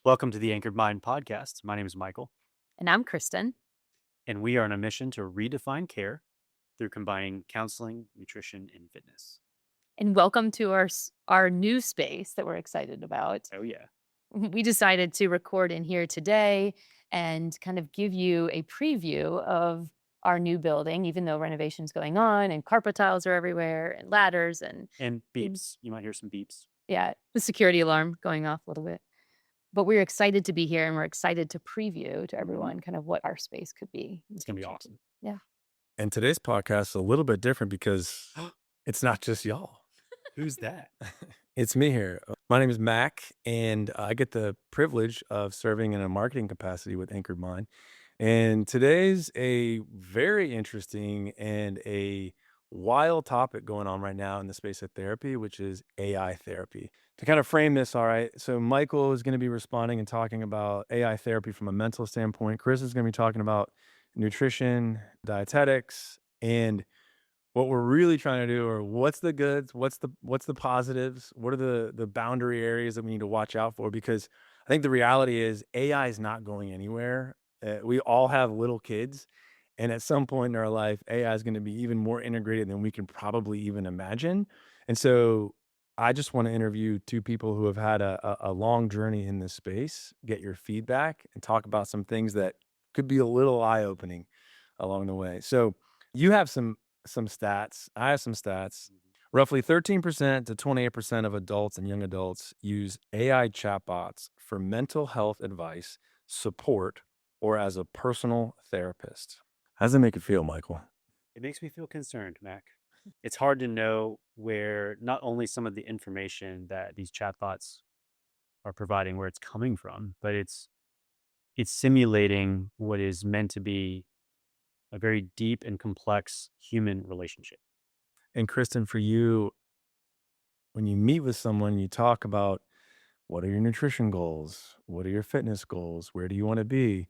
Welcome to the Anchored Mind podcast. My name is Michael, And I'm Kristen. and we are on a mission to redefine care through combining counseling, nutrition, and fitness. And welcome to our new space that we're excited about. Oh, yeah. We decided to record in here today and kind of give you a preview of our new building, even though renovation's going on and carpet tiles are everywhere and ladders and And mm, beeps. You might hear some beeps. yeah, the security alarm going off a little bit. But we're excited to be here and we're excited to preview to everyone kind of what our space could be in the It's going to be future. awesome. Yeah. And today's podcast is a little bit different because it's not just y'all. Who's that? It's me here. My name is Mack, and I get the privilege of serving in a marketing capacity with Anchored Mind. And today's a very interesting and a wild topic going on right now in the space of therapy, which is AI therapy. To kind of frame this, all right, so Michael is going to be responding and talking about AI therapy from a mental standpoint. Chris is going to be talking about nutrition, dietetics, and what we're really trying to do, or what's the goods, what's the positives, what are the boundary areas that we need to watch out for? Because I think the reality is AI is not going anywhere. We all have little kids, and at some point in our life, AI is going to be even more integrated than we can probably even imagine. And so, I just want to interview two people who have had a long journey in this space, get your feedback, and talk about some things that could be a little eye opening along the way. So, you have some stats. I have some stats. Roughly 13% to 28% of adults and young adults use AI chatbots for mental health advice, support, or as a personal therapist. How does it make you feel, Michael? It makes me feel concerned, Mac. It's hard to know where not only some of the information that these chatbots are providing, where it's coming from, but it's simulating what is meant to be a very deep and complex human relationship. And Kristen, for you, when you meet with someone, you talk about what are your nutrition goals? What are your fitness goals? Where do you want to be?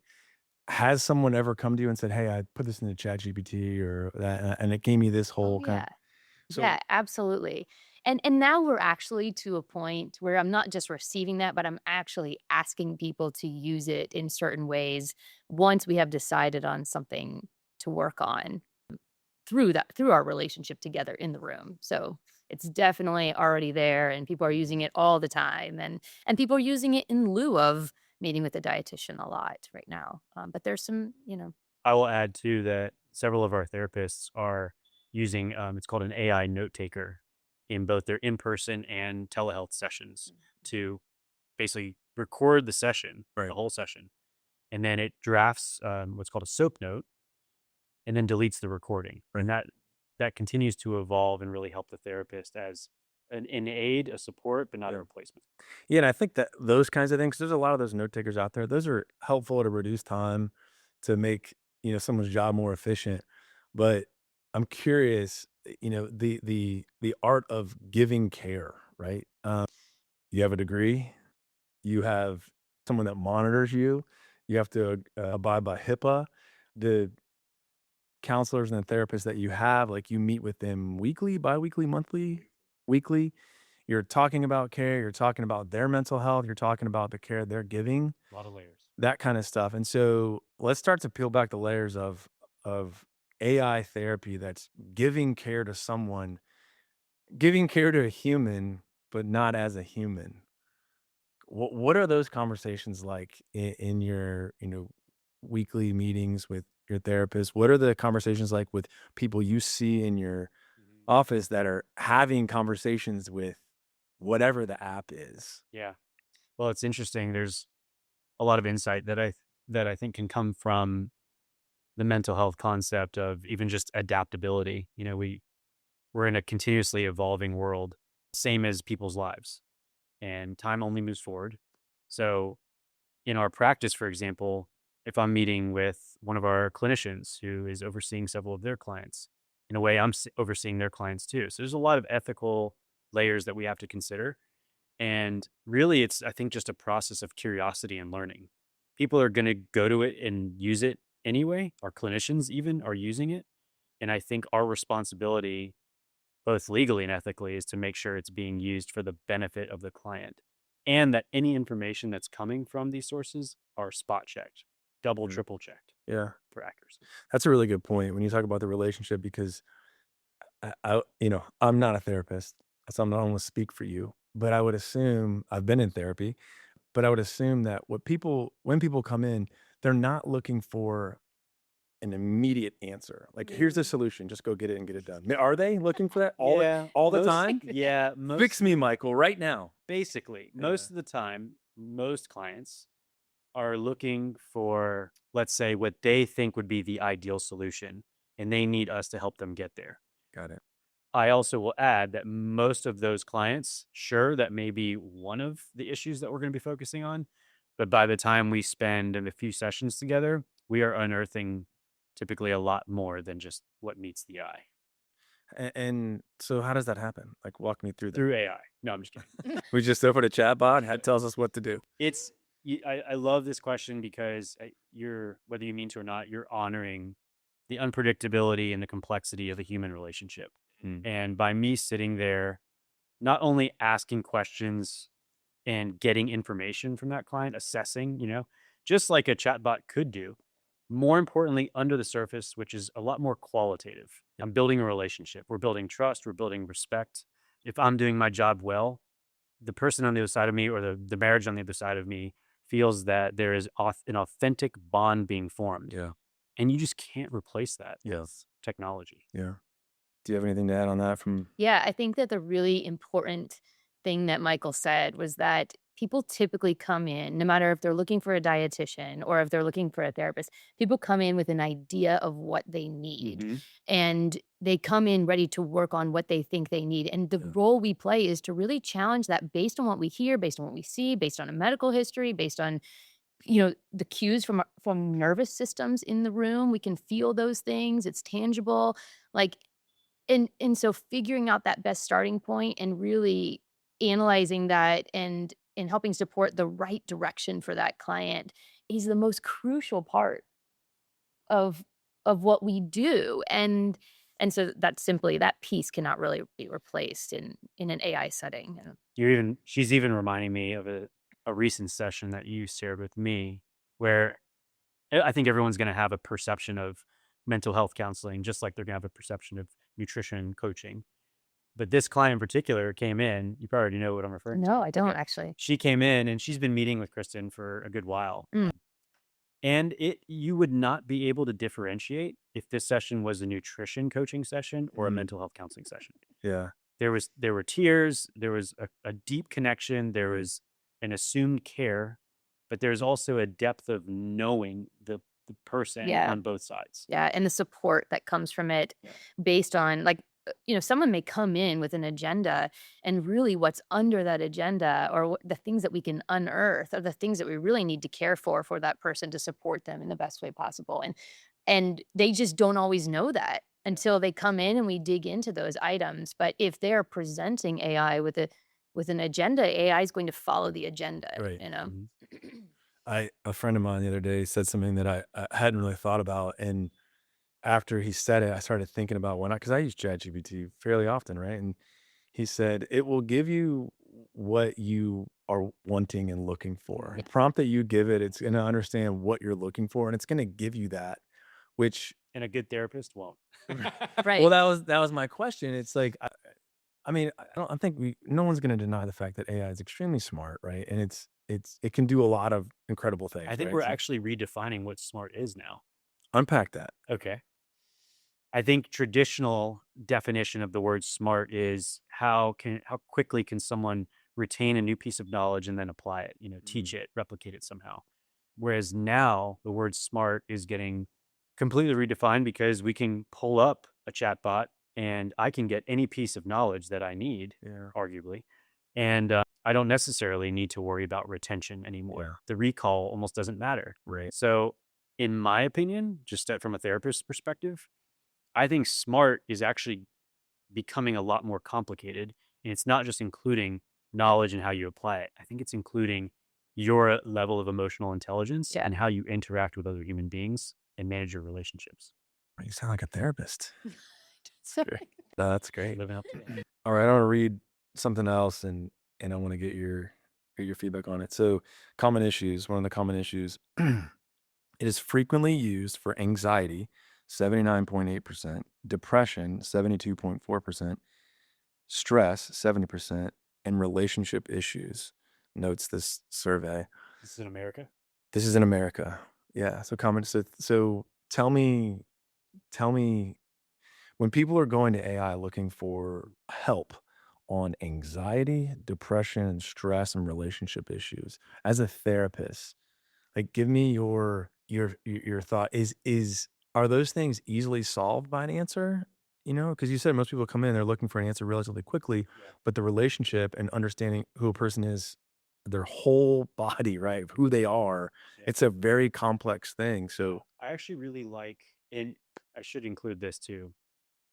Has someone ever come to you and said, "Hey, I put this in the chat GPT or that, and it gave me this Oh whole kind yeah. of." Yeah, So, absolutely. And now we're actually to a point where I'm not just receiving that, but I'm actually asking people to use it in certain ways once we have decided on something to work on through our relationship together in the room. So it's definitely already there and people are using it all the time and people are using it in lieu of meeting with a dietitian a lot right now. But there's some. I will add too that several of our therapists are using it's called an AI note taker in both their in-person and telehealth sessions to basically record the session, right. the whole session, and then it drafts what's called a soap note and then deletes the recording. Right. And that continues to evolve and really help the therapist as an aid, a support, but not a Yeah. replacement. Yeah, and I think that those kinds of things, there's a lot of those note takers out there. Those are helpful to reduce time, to make, someone's job more efficient. But I'm curious, the art of giving care, right? You have a degree, you have someone that monitors you, you have to abide by HIPAA. The counselors and the therapists that you have, like, you meet with them weekly, biweekly, monthly, weekly. You're talking about care, you're talking about their mental health, you're talking about the care they're giving, A lot of layers. that kind of stuff. And so let's start to peel back the layers of AI therapy that's giving care to a human, but not as a human. What are those conversations like in your, weekly meetings with your therapist? What are the conversations like with people you see in your Mhm. office that are having conversations with whatever the app is? Yeah. Well, it's interesting. There's a lot of insight that I think can come from the mental health concept of even just adaptability. We're in a continuously evolving world, same as people's lives, and time only moves forward. So, in our practice, for example, if I'm meeting with one of our clinicians who is overseeing several of their clients, in a way, overseeing their clients too. So, there's a lot of ethical layers that we have to consider. And really, it's, I think, just a process of curiosity and learning. People are going to go to it and use it anyway. Our clinicians, even, are using it. And I think our responsibility both legally and ethically, is to make sure it's being used for the benefit of the client and that any information that's coming from these sources are spot checked, double, Mm. triple checked Yeah. for accuracy. That's a really good point when you talk about the relationship because I'm not a therapist, so I'm not going to speak for you, but I would assume I've been in therapy, but I would assume that when people come in, they're not looking for an immediate answer. Like, here's the Mm. solution, just go get it and get it done. Are they looking for that Yeah, all the most time? yeah, most Fix me, Michael, right now. basically, Yeah. most of the time, most clients are looking for, let's say, what they think would be the ideal solution, and they need us to help them get there. Got it. I also will add that most of those clients, sure, that may be one of the issues that we're going to be focusing on. But by the time we spend a few sessions together, we are unearthing typically a lot more than just what meets the eye And so how does that happen? Like, walk me through that. through AI. No, I'm just kidding. We just open a chat bot and it tells us what to do. It's, I love this question because you're, whether you mean to or not, you're honoring the unpredictability and the complexity of a human relationship. Mm. And by me sitting there, not only asking questions and getting information from that client, assessing, just like a chatbot could do. More importantly, under the surface, which is a lot more qualitative. I'm building a relationship. We're building trust. We're building respect. If I'm doing my job well, the person on the other side of me or the marriage on the other side of me feels that there is an authentic bond being formed. Yeah. And you just can't replace that Yeah. with technology. Yeah. Do you have anything to add on that from Yeah, I think that the really important thing that Michael said was that people typically come in, no matter if they're looking for a dietitian or if they're looking for a therapist, people come in with an idea of what they need. Mm-hmm. And they come in ready to work on what they think they need. And the Yeah. role we play is to really challenge that based on what we hear, based on what we see, based on a medical history, based on the cues from nervous systems in the room. We can feel those things. It's tangible. Like and so figuring out that best starting point and really analyzing that and helping support the right direction for that client is the most crucial part of what we do. And so that's simply that piece cannot really be replaced in an AI setting. She's even reminding me of a recent session that you shared with me where I think everyone's going to have a perception of mental health counseling, just like they're going to have a perception of nutrition coaching. But this client in particular came in. You probably already know what I'm referring to. No, I don't Okay. actually. She came in and she's been meeting with Kristen for a good while. Mm. And you would not be able to differentiate if this session was a nutrition coaching session or a Mm. mental health counseling session. Yeah. There were tears, there was a deep connection, there Mm. was an assumed care, but there's also a depth of knowing the person Yeah. on both sides. Yeah, and the support that comes from it Yeah. based on someone may come in with an agenda and really what's under that agenda or the things that we can unearth are the things that we really need to care for that person to support them in the best way possible. And they just don't always know that until they come in and we dig into those items. But if they're presenting AI with an agenda, AI is going to follow the agenda, Right. you know. Mhm. A friend of mine the other day said something that I hadn't really thought about, and after he said it, I started thinking about when because I use ChatGPT fairly often, right? And he said it will give you what you are wanting and looking for. The prompt that you give it, it's going to understand what you're looking for, and it's going to give you that. Which, And a good therapist won't. Right. well, that was my question. It's like, I mean, I think no one's going to deny the fact that AI is extremely smart, right? And it can do a lot of incredible things. I think right? we're So actually redefining what smart is now. unpack that. Okay. I think traditional definition of the word smart is how quickly can someone retain a new piece of knowledge and then apply it, teach it, replicate it somehow. Whereas now the word smart is getting completely redefined because we can pull up a chatbot and I can get any piece of knowledge that I need, Yeah. arguably. And I don't necessarily need to worry about retention anymore. Yeah. The recall almost doesn't matter. Right. So, in my opinion, just from a therapist's perspective, I think smart is actually becoming a lot more complicated. And it's not just including knowledge and how you apply it. I think it's including your level of emotional intelligence Yeah. and how you interact with other human beings and manage your relationships. You sound like a therapist. Sorry. That's great. Living up to that. All right, I want to read something else, and I want to get your get your feedback on it. So, common issues. One of the common issues. It is frequently used for anxiety, 79.8%, depression, 72.4%, stress, 70%, and relationship issues, notes this survey. This is in America. This is in America. Yeah. So common. So tell me when people are going to AI looking for help on anxiety, depression, stress, and relationship issues, as a therapist, like, give me your thought. Is Are those things easily solved by an answer? Because you said most people come in, they're looking for an answer relatively quickly, Yeah. but the relationship and understanding who a person is, their whole body, right, who they are, Yeah. it's a very complex thing. So I actually really like, and I should include this too,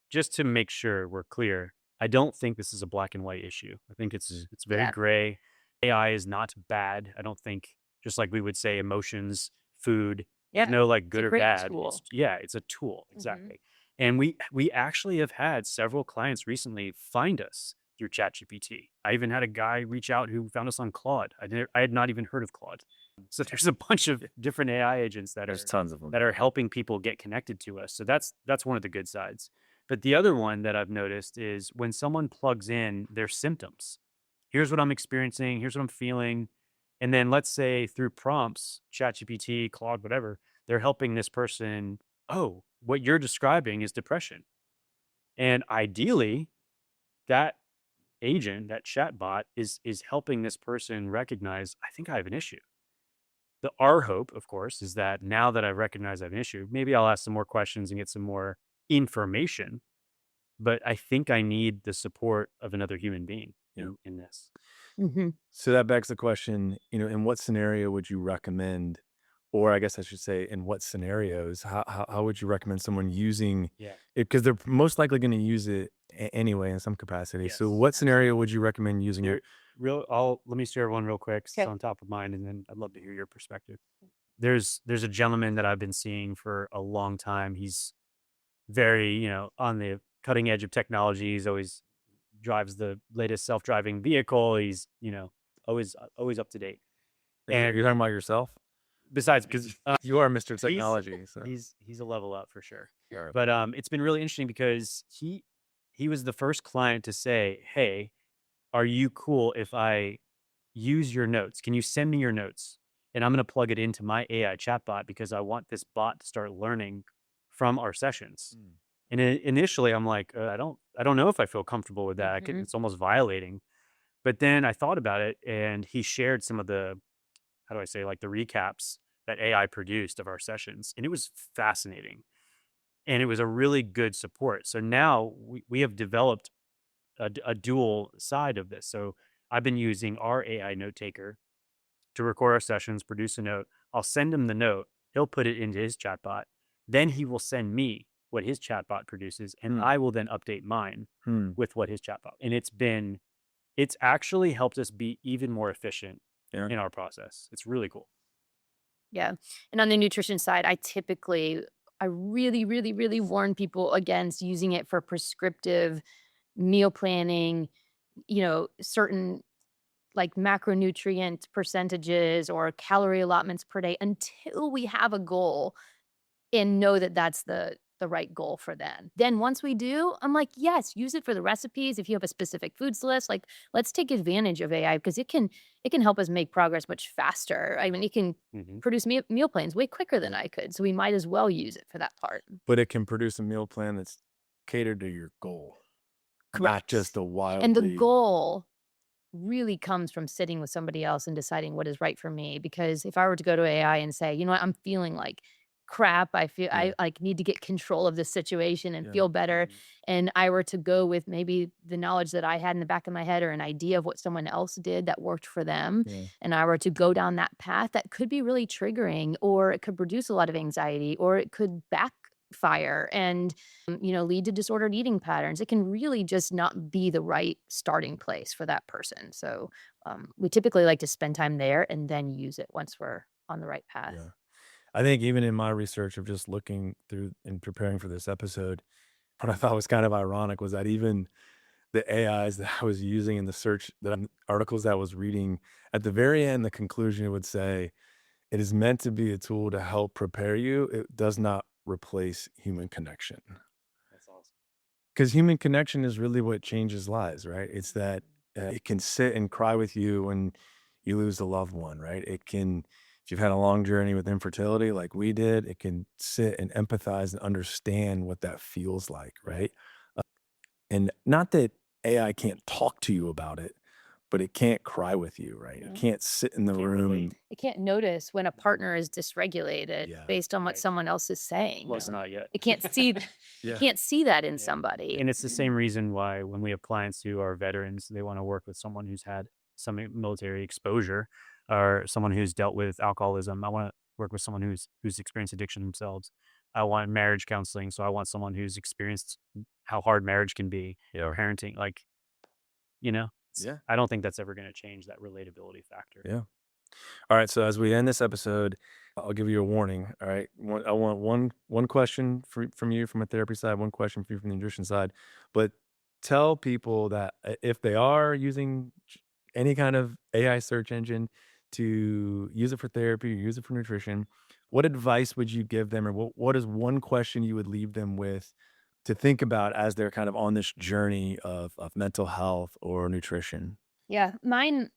just to make sure we're clear. I don't think this is a black and white issue. I think it's very Yeah. gray. AI is not bad. I don't think, just like we would say emotions, food, there's Yeah. no like It's a good or great bad. It's tool. yeah, it's a tool, Mhm. exactly. And we actually have had several clients recently find us through ChatGPT. I even had a guy reach out who found us on Claude. I had not even heard of Claude. So there's a bunch of different AI agents there's tons of them. that are helping people get connected to us. So that's one of the good sides. But the other one that I've noticed is when someone plugs in their symptoms. Here's what I'm experiencing, here's what I'm feeling. And then let's say through prompts, ChatGPT, Claude, whatever, they're helping this person, oh, what you're describing is depression. And ideally, that agent, that chatbot is helping this person recognize, I think I have an issue. Our hope, of course, is that now that I recognize I have an issue, maybe I'll ask some more questions and get some more information. But I think I need the support of another human being Yeah. in this. Mhm. So that begs the question, in what scenario would you recommend, or I guess I should say, in what scenarios, how would you recommend someone using Yeah. it? Because they're most likely going to use it anyway in some capacity. So, Yes. what scenario would you recommend using it? There, let me share one real quick. 'Cause it's Okay. on top of mind, and then I'd love to hear your perspective. There's a gentleman that I've been seeing for a long time. He's very, on the cutting edge of technology. He's always drives the latest self-driving vehicle. He's, always up to date. You're And talking about yourself? besides, because You are Mr. he's Technology. So, he's a level up for sure. sure. But it's been really interesting because he was the first client to say, "Hey, are you cool if I use your notes? Can you send me your notes? And I'm going to plug it into my AI chatbot because I want this bot to start learning from our sessions." Mm, And initially, I'm like, I don't know if I feel comfortable with that. Mhm. It's almost violating. But then I thought about it, and he shared some of the, how do I say, like the recaps that AI produced of our sessions, and it was fascinating, and it was a really good support. So now we have developed a dual side of this. So I've been using our AI note taker to record our sessions, produce a note. I'll send him the note. He'll put it into his chatbot. Then he will send me what his chatbot produces, and mm, I will then update mine mm. with what his chatbot. And it's actually helped us be even more efficient Yeah. in our process. It's really cool. Yeah. And on the nutrition side, I really, really, really warn people against using it for prescriptive meal planning, certain like macronutrient percentages or calorie allotments per day until we have a goal and know that that's the right goal for them. Then once we do, I'm like, "Yes, use it for the recipes. If you have a specific foods list, like, let's take advantage of AI because it can help us make progress much faster. I mean, it can Hmm. produce meal plans way quicker than Yeah. I could, so we might as well use it for that part." But it can produce a meal plan that's catered to your goal, not just Correct. a And the wildly. goal really comes from sitting with somebody else and deciding what is right for me, because if I were to go to AI and say, "You know what? I'm feeling like crap. Yeah. I, like, need to get control of this situation and Yeah. feel better," Hmm. and I were to go with maybe the knowledge that I had in the back of my head or an idea of what someone else did that worked for them, Yeah. and I were to go down that path, that could be really triggering, or it could produce a lot of anxiety, or it could backfire and lead to disordered eating patterns. It can really just not be the right starting place for that person. So we typically like to spend time there and then use it once we're on the right path. Yeah. I think even in my research of just looking through and preparing for this episode, what I thought was kind of ironic was that even the AIs that I was using in the search articles that I was reading, at the very end, the conclusion would say, "It is meant to be a tool to help prepare you. It does not replace human connection." That's awesome. Because human connection is really what changes lives, right? It's that it can sit and cry with you when you lose a loved one, right? It can, if you've had a long journey with infertility like we did, it can sit and empathize and understand what that feels like, Yeah. right? And not that AI can't talk to you about it, but it can't cry with you, right? It Yeah. can't sit in the Can't room relate. and It can't notice when a partner is dysregulated yeah, based on what Right. someone else is saying. Well, it's not yet. It can't see it yeah, can't see that in Yeah. somebody. And it's the same reason why when we have clients who are veterans, they want to work with someone who's had some military exposure or someone who's dealt with alcoholism. I want to work with someone who's experienced addiction themselves. I want marriage counseling, so I want someone who's experienced how hard marriage can be or parenting. Like, yeah, I don't think that's ever going to change that relatability factor. yeah. All right, so as we end this episode, I'll give you a warning. All right, I want one question from you from a therapy side, one question from you from the nutrition side, but tell people that if they are using any kind of AI search engine to use it for therapy or use it for nutrition, what advice would you give them, or what is one question you would leave them with to think about as they're kind of on this journey of mental health or nutrition? Yeah, mine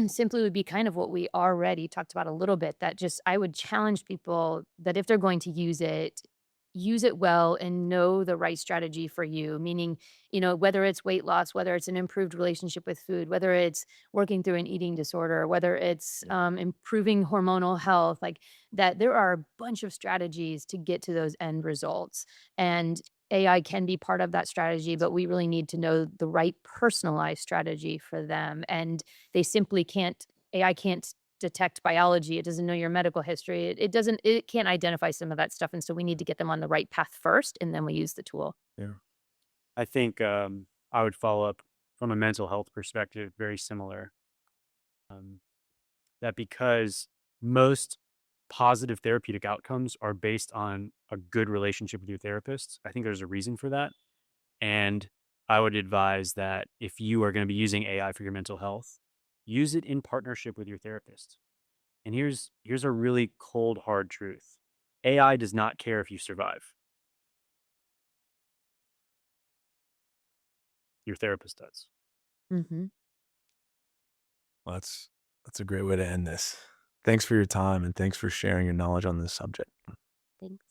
simply would be kind of what we already talked about a little bit, that just I would challenge people that if they're going to use it well and know the right strategy for you. Meaning, whether it's weight loss, whether it's an improved relationship with food, whether it's working through an eating disorder, whether it's Yeah. improving hormonal health, like that, there are a bunch of strategies to get to those end results. And AI can be part of that strategy, but we really need to know the right personalized strategy for them. And they simply can't, AI can't detect biology. It doesn't know your medical history. It can't identify some of that stuff. And so we need to get them on the right path first, and then we use the tool. Yeah. I think I would follow up from a mental health perspective, very similar. Um, that because most positive therapeutic outcomes are based on a good relationship with your therapist. I think there's a reason for that. And I would advise that if you are going to be using AI for your mental health, use it in partnership with your therapist. And here's a really cold hard truth. AI does not care if you survive. Your therapist does. Mhm. Well, that's a great way to end this. Thanks for your time and thanks for sharing your knowledge on this subject. Thanks.